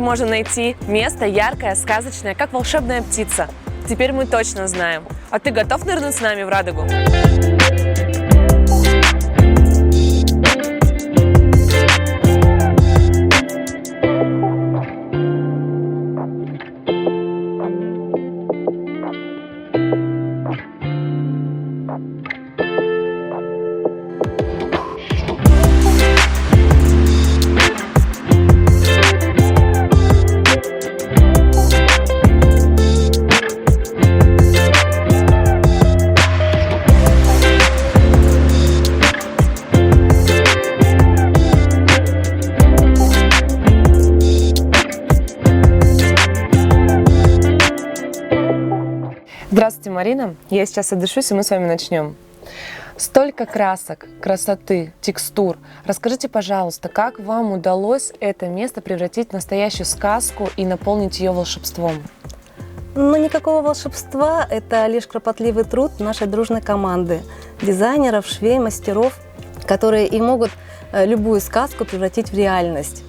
можно найти место яркое, сказочное, как волшебная птица. Теперь мы точно знаем. А ты готов нырнуть с нами в радугу? Здравствуйте, Марина. Я сейчас отдышусь, и мы с вами начнем. Столько красок, красоты, текстур. Расскажите, пожалуйста, как вам удалось это место превратить в настоящую сказку и наполнить ее волшебством? Ну, никакого волшебства, это лишь кропотливый труд нашей дружной команды дизайнеров, швей, мастеров, которые и могут любую сказку превратить в реальность.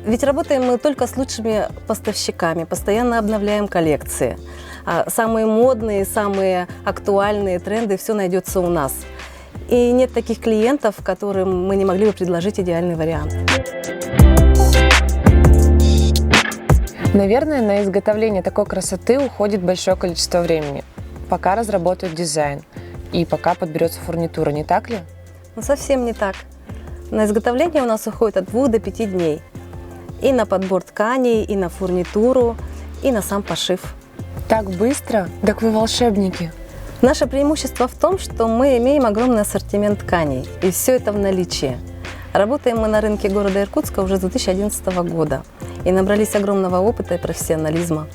Ведь работаем мы только с лучшими поставщиками, постоянно обновляем коллекции. Самые модные, самые актуальные тренды, все найдется у нас. И нет таких клиентов, которым мы не могли бы предложить идеальный вариант. Наверное, на изготовление такой красоты уходит большое количество времени, пока разработают дизайн и пока подберется фурнитура, не так ли? Ну, совсем не так. На изготовление у нас уходит от 2 до 5 дней. И на подбор тканей, и на фурнитуру, и на сам пошив. Так быстро? Так вы волшебники! Наше преимущество в том, что мы имеем огромный ассортимент тканей, и все это в наличии. Работаем мы на рынке города Иркутска уже с 2011 года и набрались огромного опыта и профессионализма.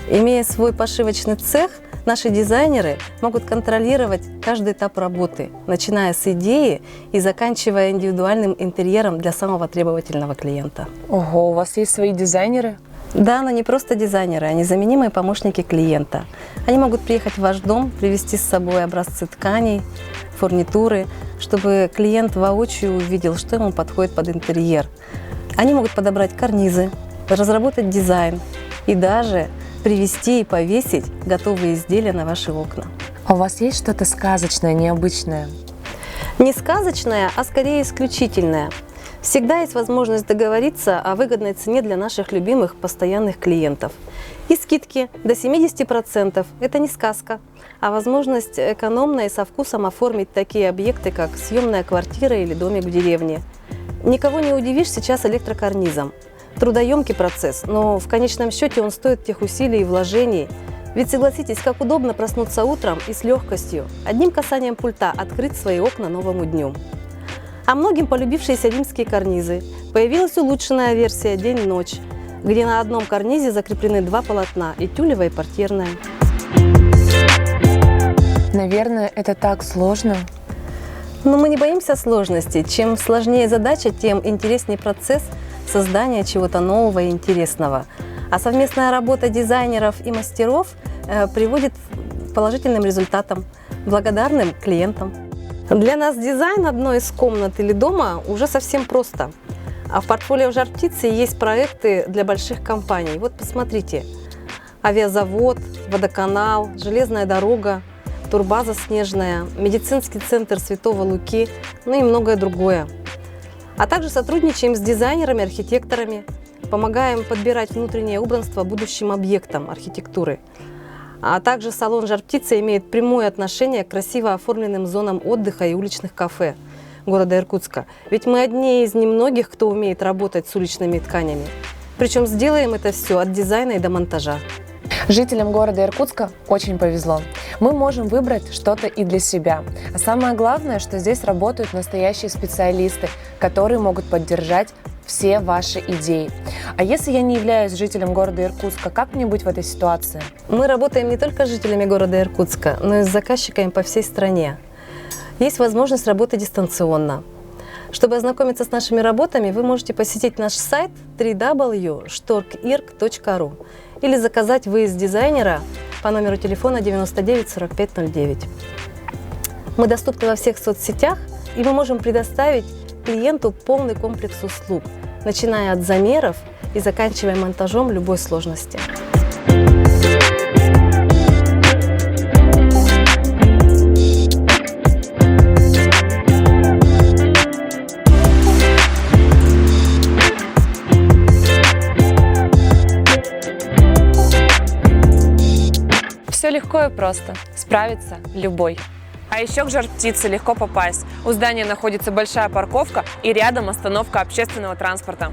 Имея свой пошивочный цех, наши дизайнеры могут контролировать каждый этап работы, начиная с идеи и заканчивая индивидуальным интерьером для самого требовательного клиента. Ого, у вас есть свои дизайнеры? Да, но не просто дизайнеры, а незаменимые помощники клиента. Они могут приехать в ваш дом, привезти с собой образцы тканей, фурнитуры, чтобы клиент воочию увидел, что ему подходит под интерьер. Они могут подобрать карнизы, разработать дизайн и даже привезти и повесить готовые изделия на ваши окна. А у вас есть что-то сказочное, необычное? Не сказочное, а скорее исключительное. Всегда есть возможность договориться о выгодной цене для наших любимых постоянных клиентов. И скидки до 70% – это не сказка, а возможность экономно и со вкусом оформить такие объекты, как съемная квартира или домик в деревне. Никого не удивишь сейчас электрокарнизом. Трудоемкий процесс, но в конечном счете он стоит тех усилий и вложений. Ведь согласитесь, как удобно проснуться утром и с легкостью, одним касанием пульта открыть свои окна новому дню. А многим полюбившиеся римские карнизы. Появилась улучшенная версия «День-ночь», где на одном карнизе закреплены 2 полотна – и тюлевое, и портьерное. Наверное, это так сложно. Но мы не боимся сложностей. Чем сложнее задача, тем интереснее процесс создания чего-то нового и интересного. А совместная работа дизайнеров и мастеров приводит к положительным результатам, благодарным клиентам. Для нас дизайн одной из комнат или дома уже совсем просто. А в портфолио Жар-птицы есть проекты для больших компаний. Вот посмотрите. Авиазавод, водоканал, железная дорога, турбаза снежная, медицинский центр Святого Луки, ну и многое другое. А также сотрудничаем с дизайнерами, архитекторами, помогаем подбирать внутреннее убранство будущим объектам архитектуры. А также салон «Жар-птица» имеет прямое отношение к красиво оформленным зонам отдыха и уличных кафе города Иркутска. Ведь мы одни из немногих, кто умеет работать с уличными тканями. Причем сделаем это все от дизайна и до монтажа. Жителям города Иркутска очень повезло. Мы можем выбрать что-то и для себя. А самое главное, что здесь работают настоящие специалисты, которые могут поддержать все ваши идеи. А если я не являюсь жителем города Иркутска, как мне быть в этой ситуации? Мы работаем не только с жителями города Иркутска, но и с заказчиками по всей стране. Есть возможность работать дистанционно. Чтобы ознакомиться с нашими работами, вы можете посетить наш сайт www.shtorkirk.ru или заказать выезд дизайнера по номеру телефона 99 45 09. Мы доступны во всех соцсетях, и мы можем предоставить клиенту полный комплекс услуг, начиная от замеров и заканчивая монтажом любой сложности. Все легко и просто. Справится любой. А еще к Жар-птице легко попасть. У здания находится большая парковка и рядом остановка общественного транспорта.